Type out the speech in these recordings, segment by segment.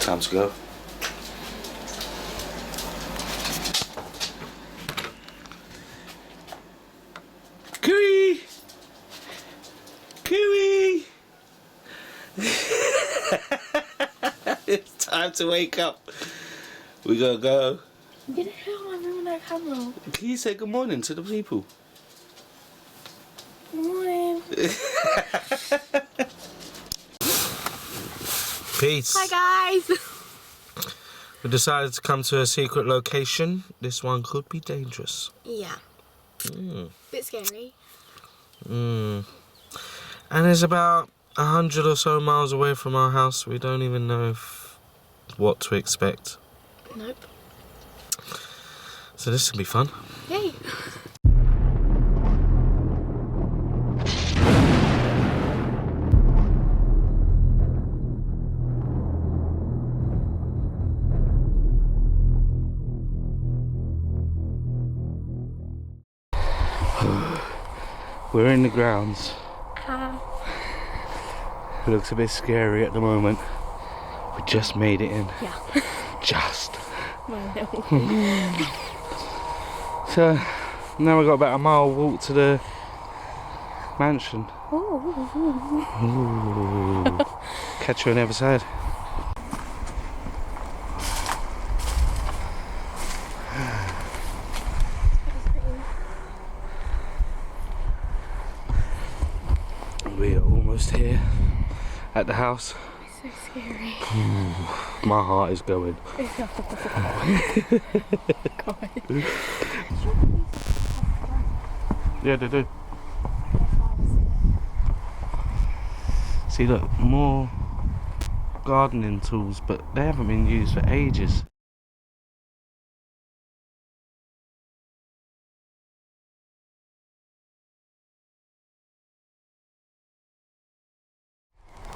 Time to go. Cooey! Cooey! It's time to wake up. We gotta go. Get the hell out of room that camera. Can you say good morning to the people? Good morning. Peace. Hi guys. We decided to come to a secret location. This one could be dangerous. Yeah. Bit scary. And it's about 100 or so miles away from our house. We don't even know what to expect. Nope. So this will be fun. Yay. We're in the grounds. Ow. It looks a bit scary at the moment. We just made it in. Yeah. Just. No. So now we've got about a mile walk to the mansion. Ooh. Ooh. Catch you on the other side. We are almost here at the house. So scary. My heart is going. God. Yeah, they do. See, look, more gardening tools, but they haven't been used for ages.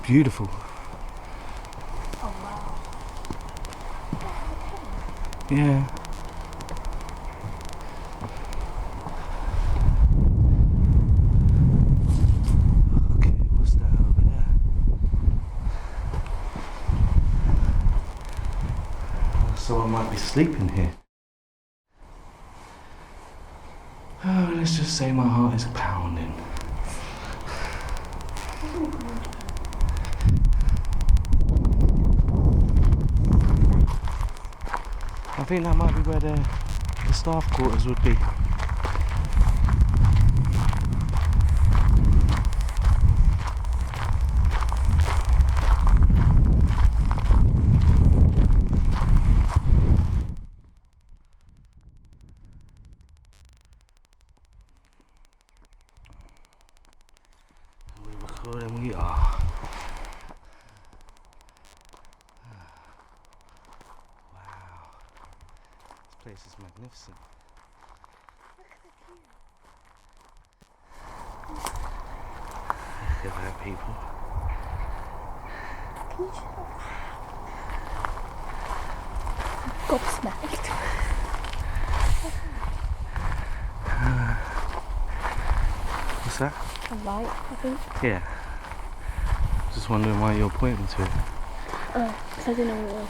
Beautiful. Oh wow. Yeah. Okay, what's that over there? Someone might be sleeping here. Oh, let's just say my heart is pounding. I think that might be where the staff quarters would be. We're recording, we are. Wow. This place is magnificent. Look at that, people. Gobsmacked. What's that? A light, I think. Yeah. Just wondering why you're pointing to it. Oh, because I didn't know what it was.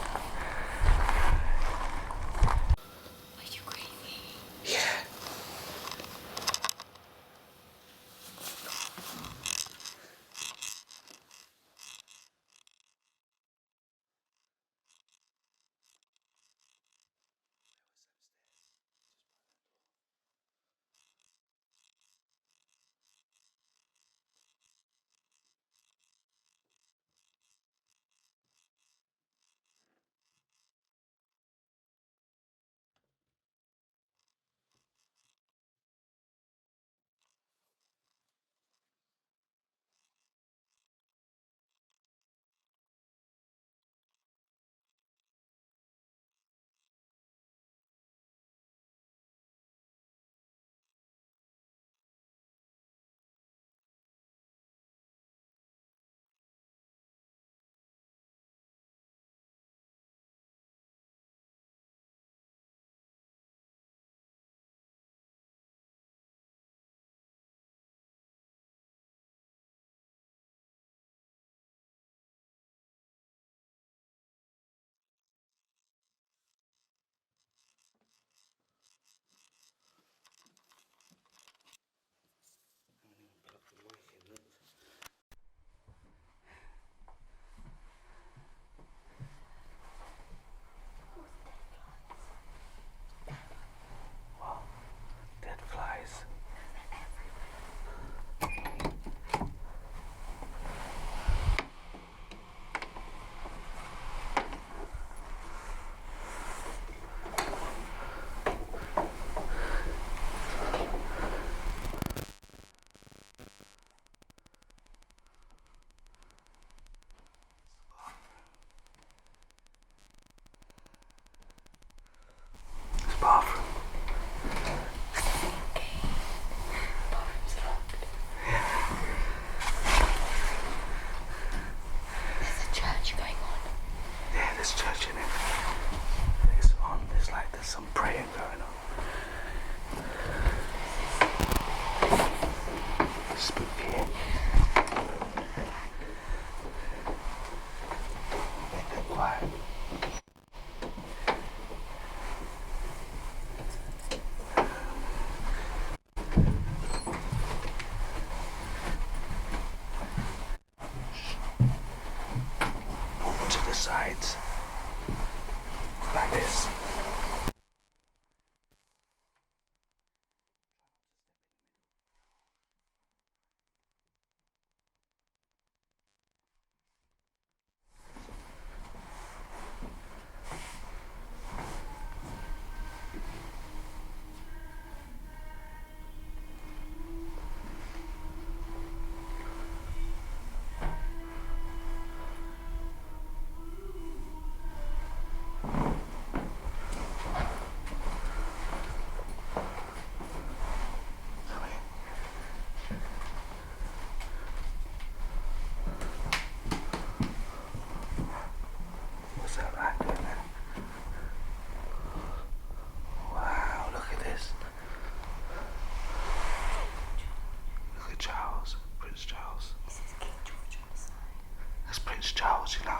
Charles, you know.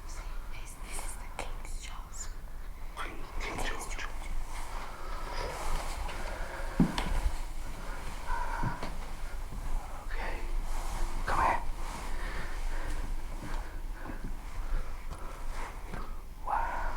This is the King's Charles. King George. Okay, come here. Wow.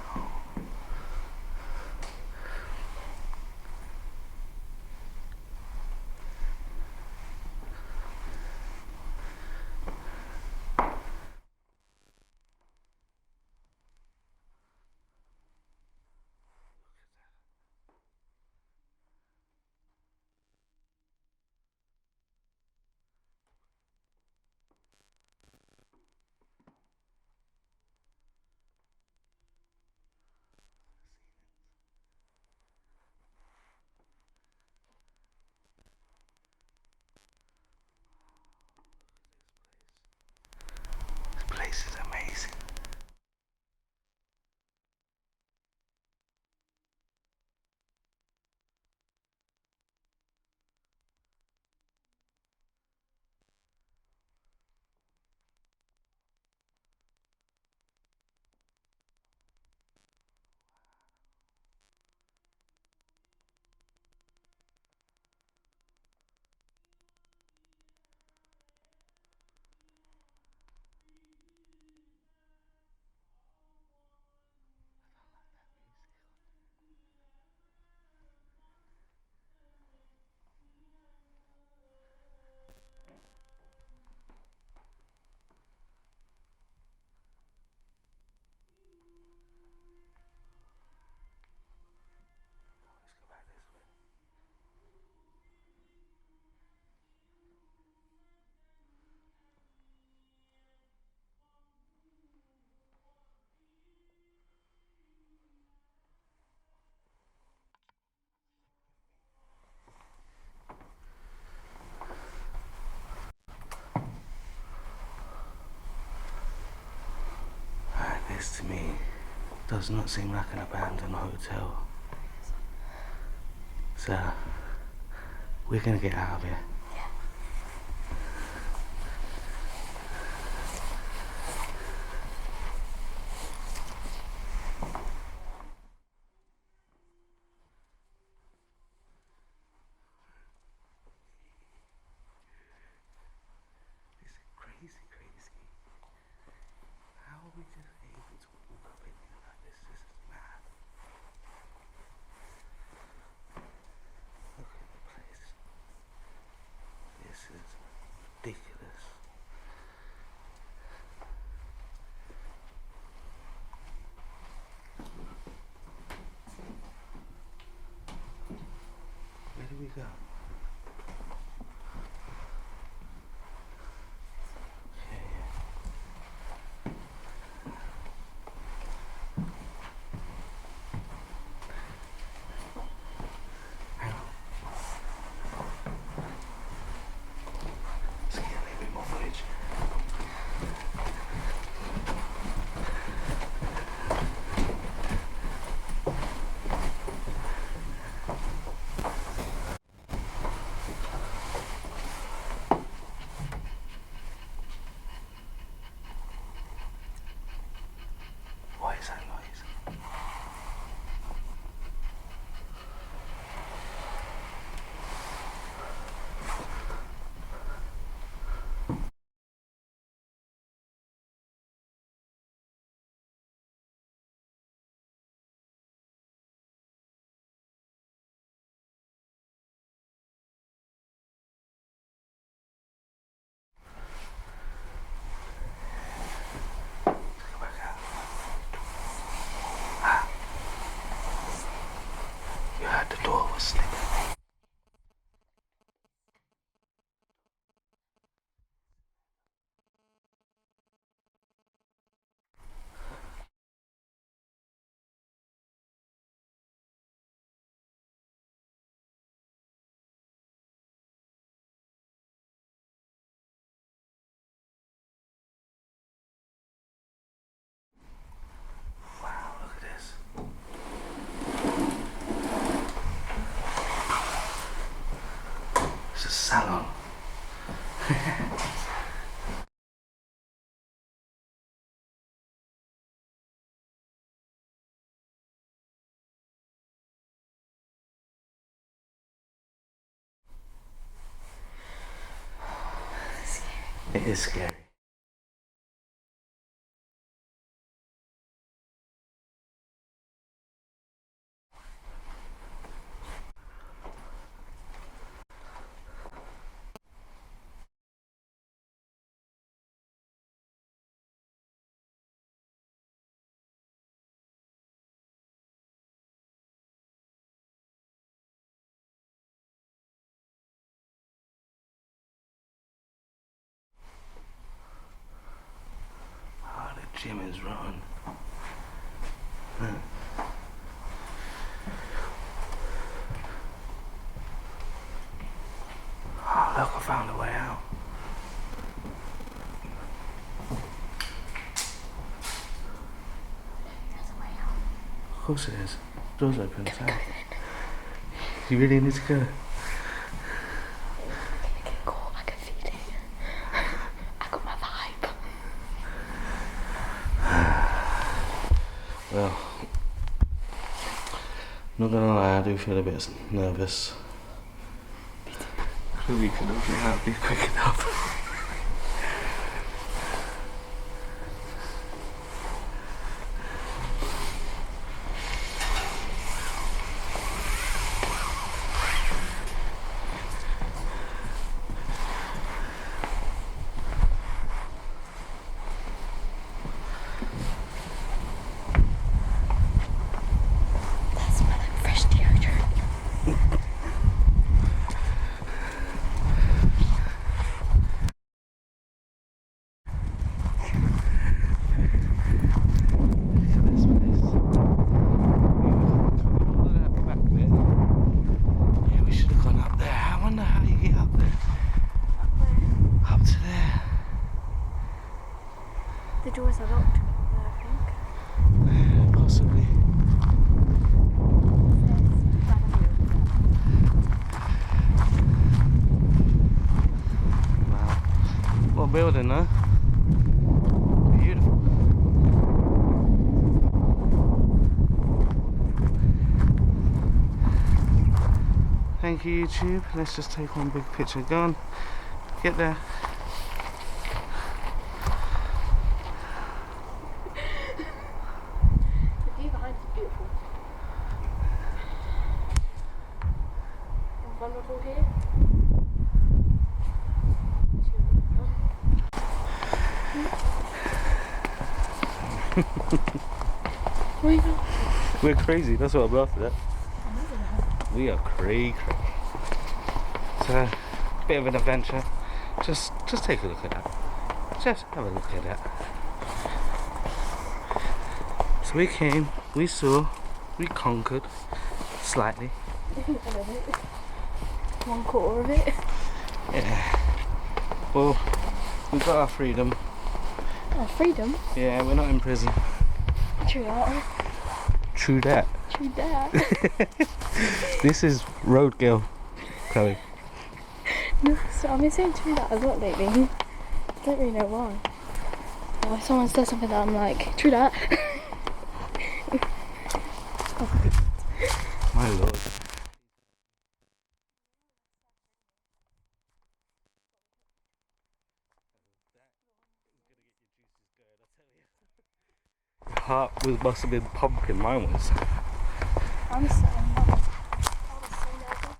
This place is amazing. Let's go back this way. This to me does not seem like an abandoned hotel. So, we're gonna get out of here. This is crazy, crazy. How are we just able to walk up in here like this? This is mad. Look at the place. This is ridiculous. Where do we go? Let's get a little bit more footage. What is that noise? Let's go back out. Ah. You heard the door was slipping. Wow, look at this. It is scary. Oh, the gym is rotten. Oh, look, I found a way out. There's a way out. Of course it is. Door's open, so. You really need to go? Okay, cool. I can feed it. I got my vibe. Well, not gonna lie, I do feel a bit nervous. Chloe could have been out be quick enough. That smells like fresh deodorant. Yeah, we should have gone up there. I wonder how you get up there. Up to there. The doors are locked, I think. Yeah, possibly. Wow. What building, huh? Beautiful. Thank you, YouTube. Let's just take one big picture. Go on. Get there. The view behind is beautiful. And vulnerable here. Where you going? We're crazy. That's what I'm after. That. We are cray. So, a bit of an adventure. Just take a look at that. Just have a look at that. So we came, we saw, we conquered slightly. A little bit. 1/4 of it. Yeah. Well, we got our freedom. Oh, freedom. Yeah, we're not in prison. True that. True that. True that. This is roadkill, Chloe. No, so I've been saying true that a lot lately. I don't really know why. Or if someone says something that I'm like, true that. My lord. Your heart must have been pumping, mine was. I'm so I was so nervous.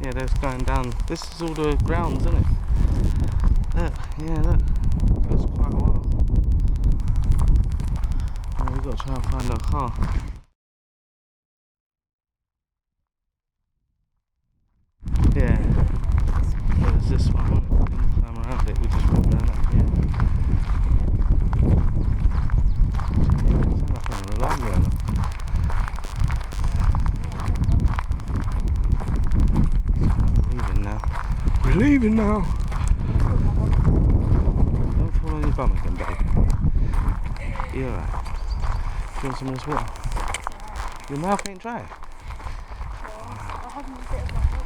Yeah, that's going down. This is all the grounds, isn't it? Look, yeah, look. Goes quite a while. Yeah, we've got to try and find our car. Yeah. There's this one. We didn't climb around it, we just went down it. Yeah. It's nothing alarm going on. We're leaving now. Don't fall on your bum again, babe. You alright? Do you want some of this water? Your mouth ain't dry. I have a bit of my head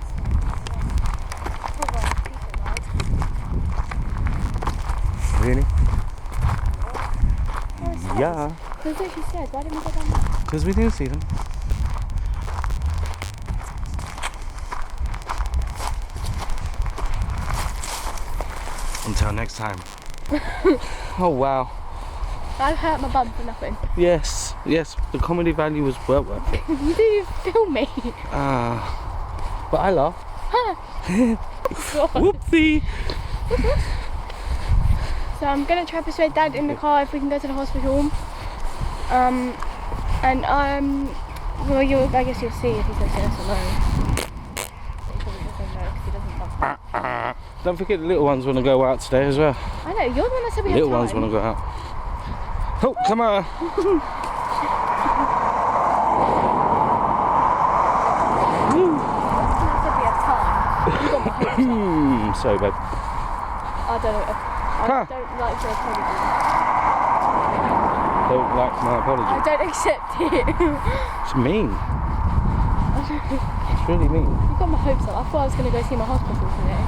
Really? stuff. Yeah. That's what she said. Why didn't we go down there? Because we didn't see them. Until next time. Oh wow. I've hurt my bum for nothing. Yes, the comedy value was well worth it. You didn't film me. But I laughed. Whoopsie! So I'm gonna try to persuade Dad in the car if we can go to the hospital. Well, I guess you'll see if he says yes or no. He probably doesn't know because he doesn't love me. Don't forget the little ones want to go out today as well. I know, you're the one that said we had Little time. ones want to go out. Oh, come on! I said we had time. You got my hopes up. Sorry, babe. I don't know. I Huh. don't like your apology. Don't like my I apology. don't accept it. It's mean. It's really mean. You got my hopes up. I thought I was going to go see my hospital today.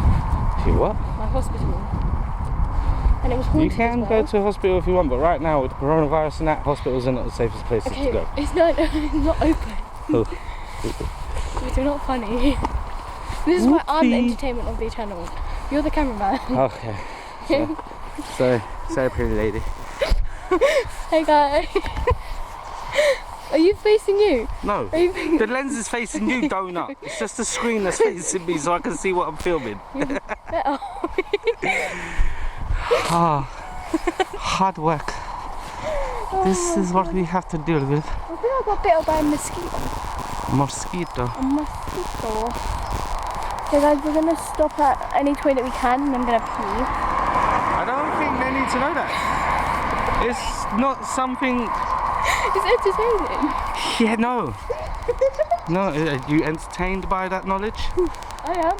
See what? My hospital. And it was You haunted can as well. go to a hospital if you want, but right now with the coronavirus and that, hospitals are not the safest places Okay, to go. it's not open. Oh. You're not funny. This is why I'm the Whoopsie. entertainment of the channel. You're the cameraman. Okay. Sorry, pretty lady. Hey guys. Are you facing you? No, Are you the lens is facing you, donut. It's just the screen that's facing me so I can see what I'm filming. better? Hard work. This is what we have to deal with. I think I got bitten by a mosquito. Mosquito. A mosquito. So guys, we're gonna stop at any toilet we can and I'm gonna pee. I don't think they need to know that. It's not something. It's entertaining. Yeah, no. No, are you entertained by that knowledge? I am.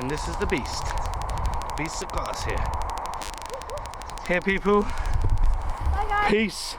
And this is the beast. Beast of glass here. Here, people. Bye guys. Peace.